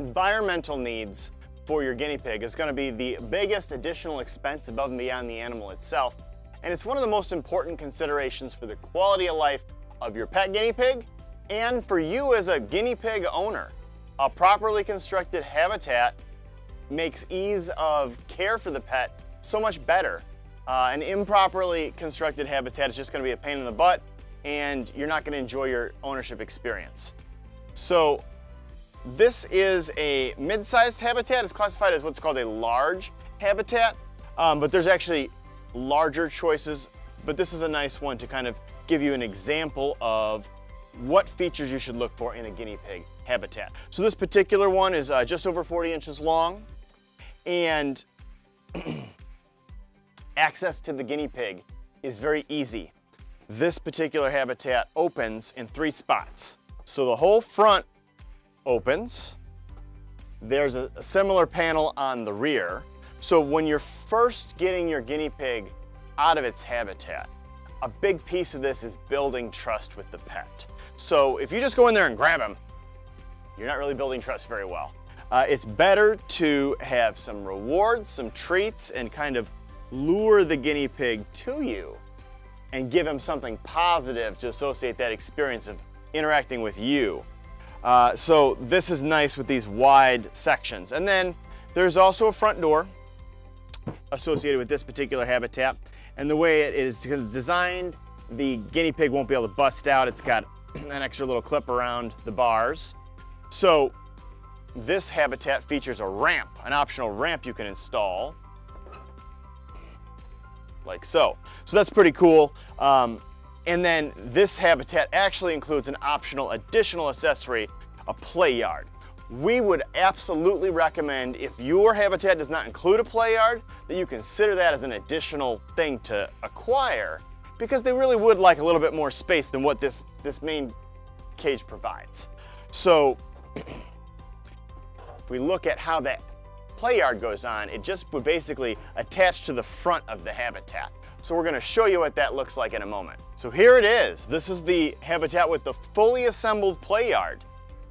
environmental needs for your guinea pig is going to be the biggest additional expense above and beyond the animal itself. And it's one of the most important considerations for the quality of life of your pet guinea pig and for you as a guinea pig owner. A properly constructed habitat makes ease of care for the pet so much better. An improperly constructed habitat is just going to be a pain in the butt, and you're not going to enjoy your ownership experience. So this is a mid-sized habitat. It's classified as what's called a large habitat, but there's actually larger choices, but this is a nice one to kind of give you an example of what features you should look for in a guinea pig habitat. So this particular one is just over 40 inches long, and access to the guinea pig is very easy. This particular habitat opens in 3 spots. So the whole front opens. There's a similar panel on the rear. So when you're first getting your guinea pig out of its habitat, a big piece of this is building trust with the pet. So if you just go in there and grab him, you're not really building trust very well. It's better to have some rewards, some treats, and kind of lure the guinea pig to you and give him something positive to associate that experience of interacting with you. So this is nice with these wide sections. And then there's also a front door associated with this particular habitat. And the way it is designed, the guinea pig won't be able to bust out. It's got an extra little clip around the bars. So this habitat features a ramp, an optional ramp you can install, like so. So that's pretty cool. And then this habitat actually includes an optional additional accessory, a play yard. We would absolutely recommend, if your habitat does not include a play yard, that you consider that as an additional thing to acquire, because they really would like a little bit more space than what this main cage provides. So if we look at how that play yard goes on, it just would basically attach to the front of the habitat. So we're going to show you what that looks like in a moment. So here it is. This is the habitat with the fully assembled play yard.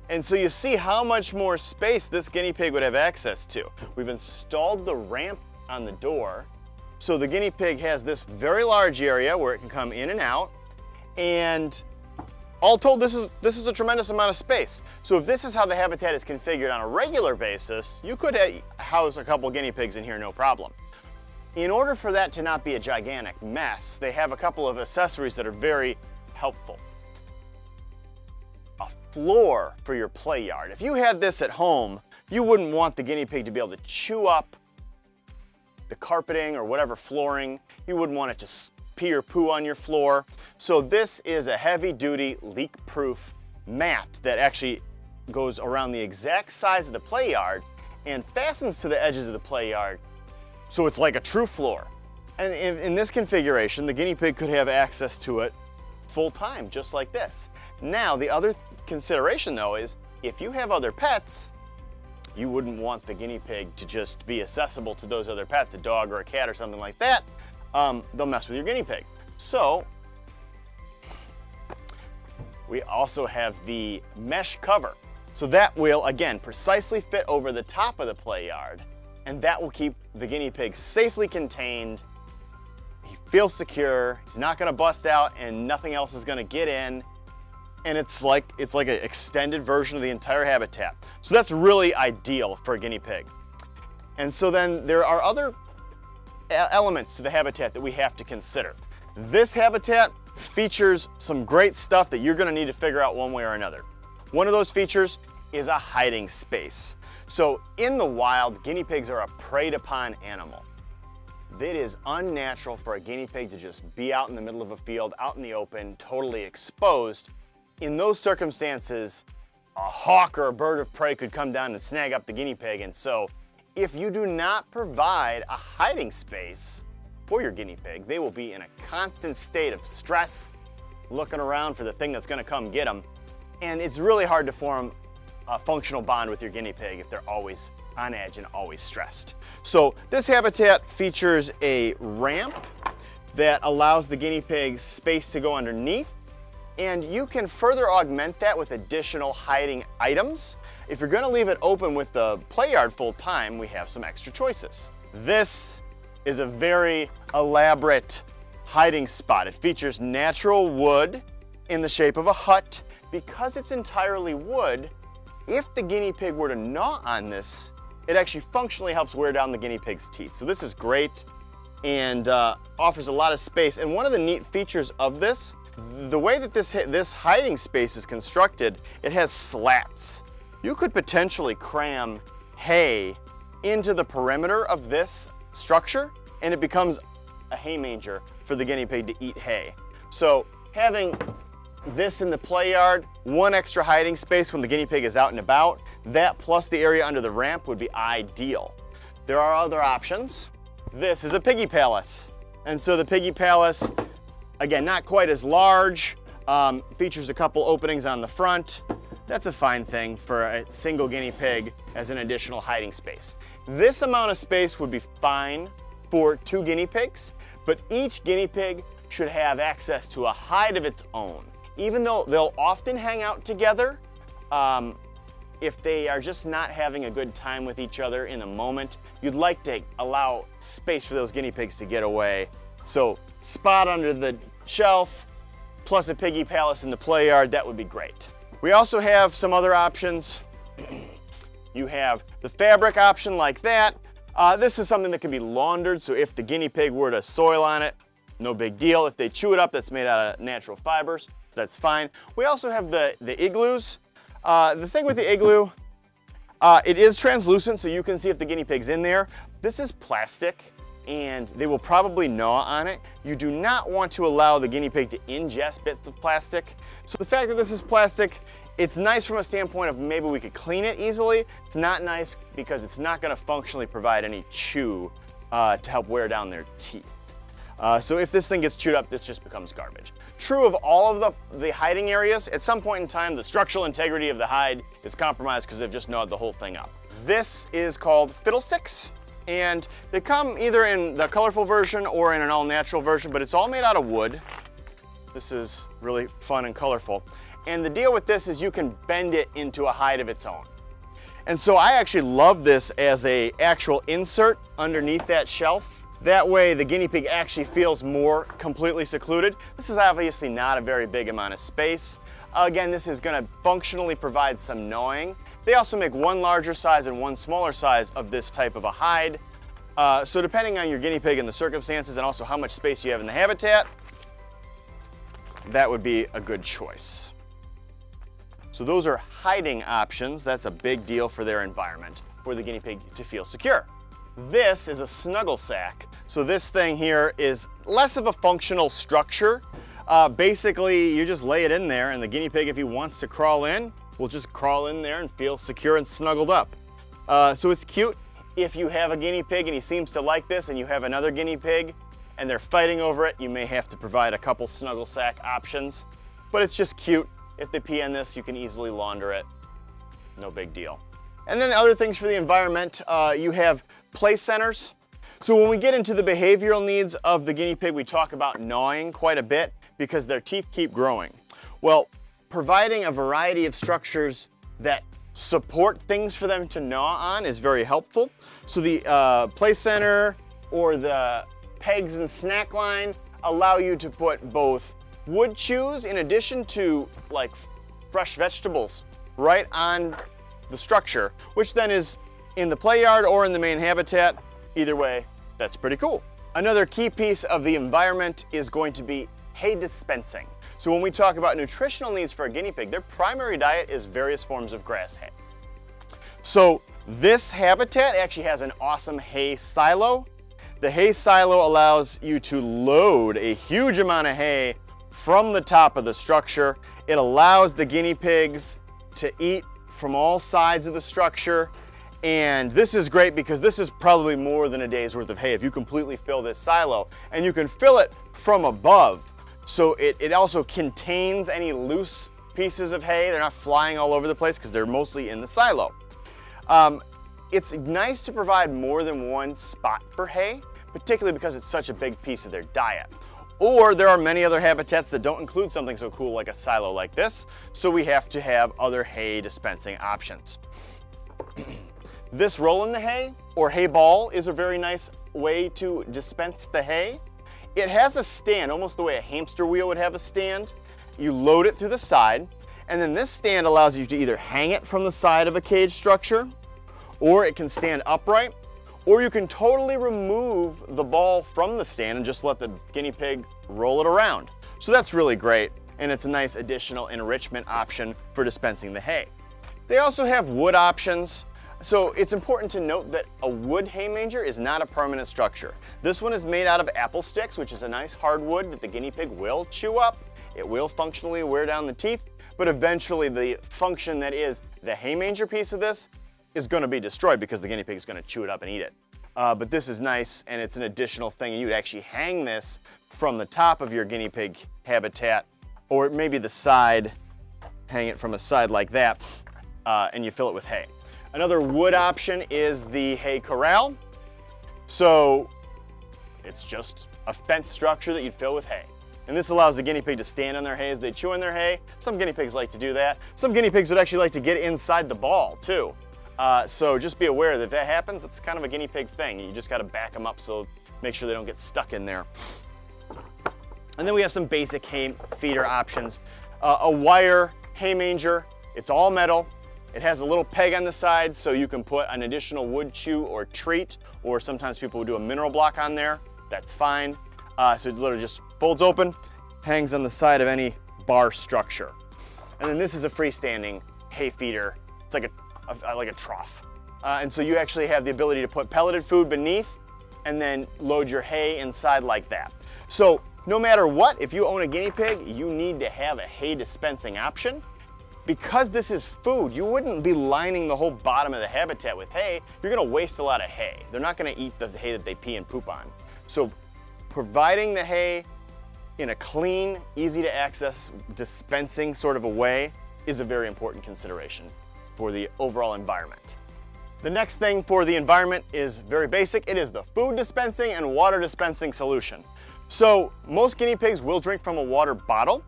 And so you see how much more space this guinea pig would have access to. We've installed the ramp on the door. So the guinea pig has this very large area where it can come in and out. And all told, this is a tremendous amount of space. So if this is how the habitat is configured on a regular basis, you could house a couple guinea pigs in here, no problem. In order for that to not be a gigantic mess, they have a couple of accessories that are very helpful. A floor for your play yard. If you had this at home, you wouldn't want the guinea pig to be able to chew up the carpeting or whatever flooring. You wouldn't want it to pee or poo on your floor. So this is a heavy-duty, leak-proof mat that actually goes around the exact size of the play yard and fastens to the edges of the play yard. So it's like a true floor. And in this configuration, the guinea pig could have access to it full time, just like this. Now, the other consideration though is if you have other pets, you wouldn't want the guinea pig to just be accessible to those other pets, a dog or a cat or something like that. They'll mess with your guinea pig. So we also have the mesh cover. So that will, again, precisely fit over the top of the play yard, and that will keep the guinea pig safely contained. He feels secure, he's not gonna bust out, and nothing else is gonna get in. And it's like an extended version of the entire habitat. So that's really ideal for a guinea pig. And so then there are other elements to the habitat that we have to consider. This habitat features some great stuff that you're gonna need to figure out one way or another. One of those features is a hiding space. So in the wild, guinea pigs are a preyed upon animal. It is unnatural for a guinea pig to just be out in the middle of a field, out in the open, totally exposed. In those circumstances, a hawk or a bird of prey could come down and snag up the guinea pig. And so if you do not provide a hiding space for your guinea pig, they will be in a constant state of stress, looking around for the thing that's gonna come get them. And it's really hard to form a functional bond with your guinea pig if they're always on edge and always stressed. So this habitat features a ramp that allows the guinea pig space to go underneath, And you can further augment that with additional hiding items. If you're gonna leave it open with the play yard full time, we have some extra choices. This is a very elaborate hiding spot. It features natural wood in the shape of a hut. Because it's entirely wood, if the guinea pig were to gnaw on this, it actually functionally helps wear down the guinea pig's teeth. So this is great and offers a lot of space. And one of the neat features of this, the way that this hiding space is constructed, it has slats. You could potentially cram hay into the perimeter of this structure and it becomes a hay manger for the guinea pig to eat hay. So having this in the play yard, one extra hiding space when the guinea pig is out and about, that plus the area under the ramp would be ideal. There are other options. This is a piggy palace. And so the piggy palace, again, not quite as large, features a couple openings on the front. That's a fine thing for a single guinea pig as an additional hiding space. This amount of space would be fine for 2 guinea pigs, but each guinea pig should have access to a hide of its own. Even though they'll often hang out together, if they are just not having a good time with each other in a moment, you'd like to allow space for those guinea pigs to get away. So spot under the shelf, plus a piggy palace in the play yard, that would be great. We also have some other options. You have the fabric option like that. This is something that can be laundered, so if the guinea pig were to soil on it, no big deal. If they chew it up, that's made out of natural fibers, so that's fine. We also have the igloos. The thing with the igloo, it is translucent, so you can see if the guinea pig's in there. This is plastic, and they will probably gnaw on it. You do not want to allow the guinea pig to ingest bits of plastic. So the fact that this is plastic, it's nice from a standpoint of maybe we could clean it easily. It's not nice because it's not going to functionally provide any chew to help wear down their teeth. So if this thing gets chewed up, this just becomes garbage. True of all of the hiding areas, at some point in time, the structural integrity of the hide is compromised because they've just gnawed the whole thing up. This is called fiddlesticks, and they come either in the colorful version or in an all-natural version, but it's all made out of wood. This is really fun and colorful. And the deal with this is you can bend it into a hide of its own. And so I actually love this as an actual insert underneath that shelf. That way the guinea pig actually feels more completely secluded. This is obviously not a very big amount of space. Again, this is going to functionally provide some gnawing. They also make one larger size and one smaller size of this type of a hide. So depending on your guinea pig and the circumstances and also how much space you have in the habitat, that would be a good choice. So those are hiding options. That's a big deal for their environment, for the guinea pig to feel secure. This is a snuggle sack. So this thing here is less of a functional structure. Basically, you just lay it in there and the guinea pig, if he wants to crawl in, will just crawl in there and feel secure and snuggled up. So it's cute. If you have a guinea pig and he seems to like this and you have another guinea pig and they're fighting over it, you may have to provide a couple snuggle sack options, but it's just cute. If they pee on this, you can easily launder it. No big deal. And then other things for the environment, you have play centers. So when we get into the behavioral needs of the guinea pig, we talk about gnawing quite a bit because their teeth keep growing. Well, providing a variety of structures that support things for them to gnaw on is very helpful. So the play center or the pegs and snack line allow you to put both wood chews in addition to like fresh vegetables right on the structure, which then is in the play yard or in the main habitat. Either way, that's pretty cool. Another key piece of the environment is going to be hay dispensing. So when we talk about nutritional needs for a guinea pig, their primary diet is various forms of grass hay. So this habitat actually has an awesome hay silo. The hay silo allows you to load a huge amount of hay from the top of the structure. It allows the guinea pigs to eat from all sides of the structure. And this is great because this is probably more than a day's worth of hay if you completely fill this silo, and you can fill it from above. So it also contains any loose pieces of hay. They're not flying all over the place because they're mostly in the silo. It's nice to provide more than one spot for hay, particularly because it's such a big piece of their diet. Or there are many other habitats that don't include something so cool like a silo like this, so we have to have other hay dispensing options. This roll in the hay, or hay ball, is a very nice way to dispense the hay. It has a stand, almost the way a hamster wheel would have a stand. You load it through the side, and then this stand allows you to either hang it from the side of a cage structure, or it can stand upright, or you can totally remove the ball from the stand and just let the guinea pig roll it around. So that's really great, and it's a nice additional enrichment option for dispensing the hay. They also have wood options. So it's important to note that a wood hay manger is not a permanent structure. This one is made out of apple sticks, which is a nice hardwood that the guinea pig will chew up. It will functionally wear down the teeth, but eventually the function that is the hay manger piece of this is going to be destroyed because the guinea pig is going to chew it up and eat it. But this is nice, and it's an additional thing. You would actually hang this from the top of your guinea pig habitat, or maybe the side, hang it from a side like that, and you fill it with hay. Another wood option is the hay corral. So it's just a fence structure that you'd fill with hay. And this allows the guinea pig to stand on their hay as they chew on their hay. Some guinea pigs like to do that. Some guinea pigs would actually like to get inside the ball too. So just be aware that if that happens, it's kind of a guinea pig thing. You just gotta back them up, so make sure they don't get stuck in there. And then we have some basic hay feeder options. A wire hay manger, it's all metal. It has a little peg on the side, so you can put an additional wood chew or treat, or sometimes people will do a mineral block on there. That's fine. So it literally just folds open, hangs on the side of any bar structure. And then this is a freestanding hay feeder. It's like a trough. And so you actually have the ability to put pelleted food beneath and then load your hay inside like that. So no matter what, if you own a guinea pig, you need to have a hay dispensing option. Because this is food, you wouldn't be lining the whole bottom of the habitat with hay. You're gonna waste a lot of hay. They're not gonna eat the hay that they pee and poop on. So providing the hay in a clean, easy to access, dispensing sort of a way is a very important consideration for the overall environment. The next thing for the environment is very basic. It is the food dispensing and water dispensing solution. So most guinea pigs will drink from a water bottle.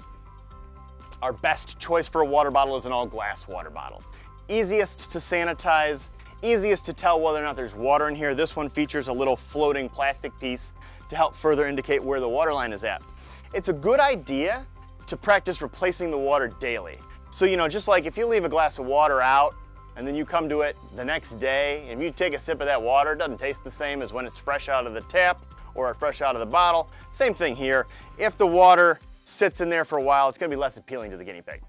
Our best choice for a water bottle is an all glass water bottle. Easiest to sanitize, easiest to tell whether or not there's water in here. This one features a little floating plastic piece to help further indicate where the water line is at. It's a good idea to practice replacing the water daily. So, you know, just like if you leave a glass of water out and then you come to it the next day, and if you take a sip of that water, it doesn't taste the same as when it's fresh out of the tap or fresh out of the bottle. Same thing here. If the water sits in there for a while, it's gonna be less appealing to the guinea pig.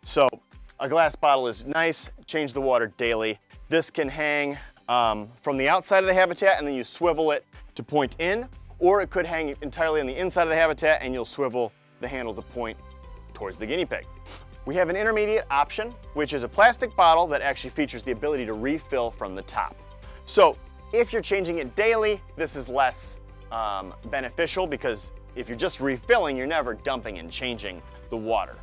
So a glass bottle is nice, change the water daily. This can hang from the outside of the habitat, and then you swivel it to point in, or it could hang entirely on the inside of the habitat and you'll swivel the handle to point towards the guinea pig. We have an intermediate option, which is a plastic bottle that actually features the ability to refill from the top. So if you're changing it daily, this is less beneficial, because if you're just refilling, you're never dumping and changing the water.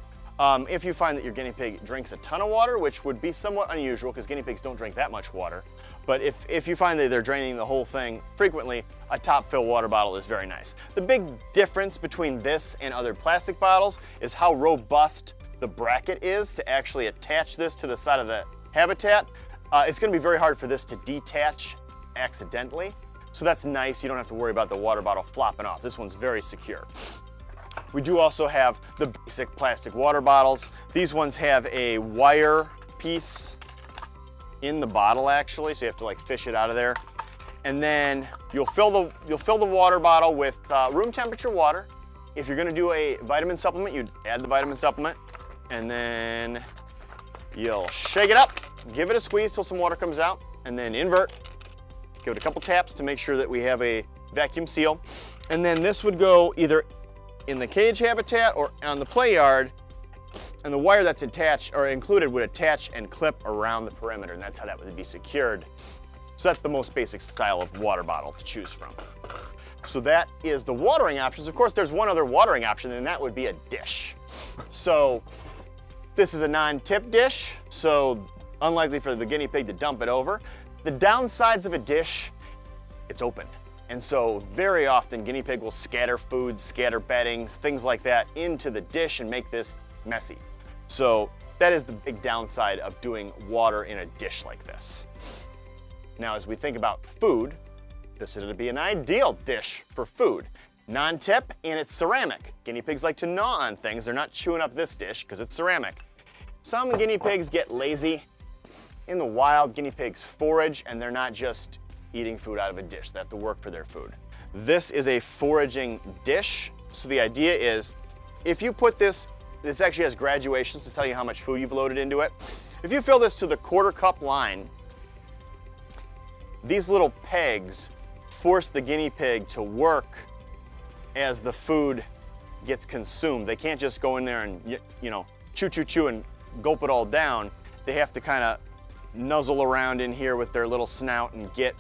If you find that your guinea pig drinks a ton of water, which would be somewhat unusual because guinea pigs don't drink that much water, but if you find that they're draining the whole thing frequently, a top fill water bottle is very nice. The big difference between this and other plastic bottles is how robust the bracket is to actually attach this to the side of the habitat. It's gonna be very hard for this to detach accidentally. So that's nice, you don't have to worry about the water bottle flopping off. This one's very secure. We do also have the basic plastic water bottles. These ones have a wire piece in the bottle actually, so you have to like fish it out of there. And then you'll fill the water bottle with room temperature water. If you're gonna do a vitamin supplement, you'd add the vitamin supplement, and then you'll shake it up, give it a squeeze till some water comes out, and then invert. Give it a couple taps to make sure that we have a vacuum seal. And then this would go either in the cage habitat or on the play yard, and the wire that's attached or included would attach and clip around the perimeter, and that's how that would be secured. So that's the most basic style of water bottle to choose from. So that is the watering options. Of course, there's one other watering option, and that would be a dish. So this is a non-tip dish, so unlikely for the guinea pig to dump it over. The downsides of a dish, it's open. And so very often guinea pig will scatter food, scatter bedding, things like that into the dish and make this messy. So that is the big downside of doing water in a dish like this. Now, as we think about food, this would be an ideal dish for food. Non-tip, and it's ceramic. Guinea pigs like to gnaw on things. They're not chewing up this dish because it's ceramic. Some guinea pigs get lazy. In the wild, guinea pigs forage, and they're not just eating food out of a dish. They have to work for their food. This is a foraging dish. So the idea is, if you put this actually has graduations to tell you how much food you've loaded into it. If you fill this to the 1/4 cup line, these little pegs force the guinea pig to work as the food gets consumed. They can't just go in there and, you know, chew and gulp it all down. They have to kind of nuzzle around in here with their little snout and get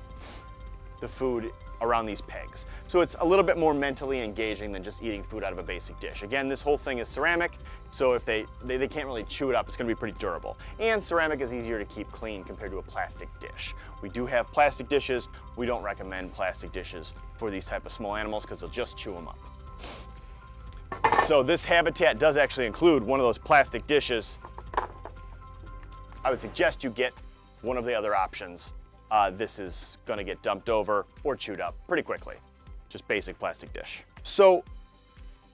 the food around these pegs. So it's a little bit more mentally engaging than just eating food out of a basic dish. Again, this whole thing is ceramic, so if they can't really chew it up, it's gonna be pretty durable. And ceramic is easier to keep clean compared to a plastic dish. We do have plastic dishes. We don't recommend plastic dishes for these type of small animals because they'll just chew them up. So this habitat does actually include one of those plastic dishes. I would suggest you get one of the other options. This is gonna get dumped over or chewed up pretty quickly. Just basic plastic dish. So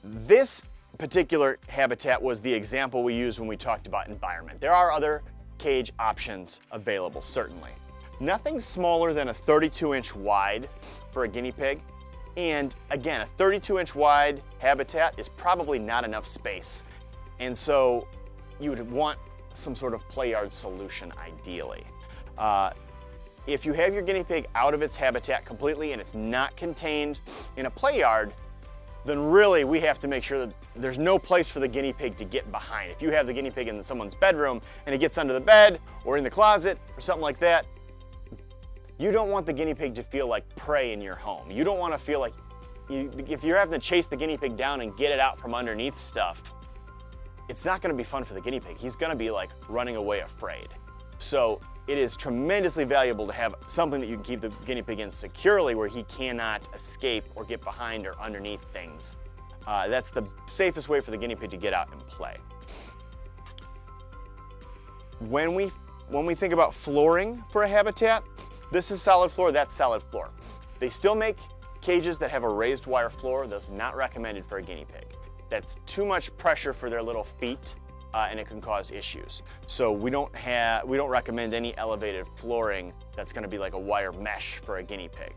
this particular habitat was the example we used when we talked about environment. There are other cage options available, certainly. Nothing smaller than a 32-inch wide for a guinea pig. And again, a 32-inch wide habitat is probably not enough space. And so you would want some sort of play yard solution ideally. If you have your guinea pig out of its habitat completely and it's not contained in a play yard, then really we have to make sure that there's no place for the guinea pig to get behind. If you have the guinea pig in someone's bedroom and it gets under the bed or in the closet or something like that, you don't want the guinea pig to feel like prey in your home. You don't want to feel like, if you're having to chase the guinea pig down and get it out from underneath stuff, it's not going to be fun for the guinea pig. He's going to be like running away afraid. So it is tremendously valuable to have something that you can keep the guinea pig in securely where he cannot escape or get behind or underneath things. That's the safest way for the guinea pig to get out and play. When we think about flooring for a habitat, this is solid floor, that's solid floor. They still make cages that have a raised wire floor. That's not recommended for a guinea pig. That's too much pressure for their little feet. And it can cause issues. So we don't recommend any elevated flooring that's going to be like a wire mesh for a guinea pig.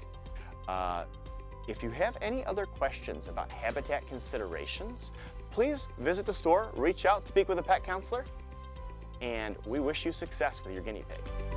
If you have any other questions about habitat considerations, please visit the store, reach out, speak with a pet counselor, and we wish you success with your guinea pig.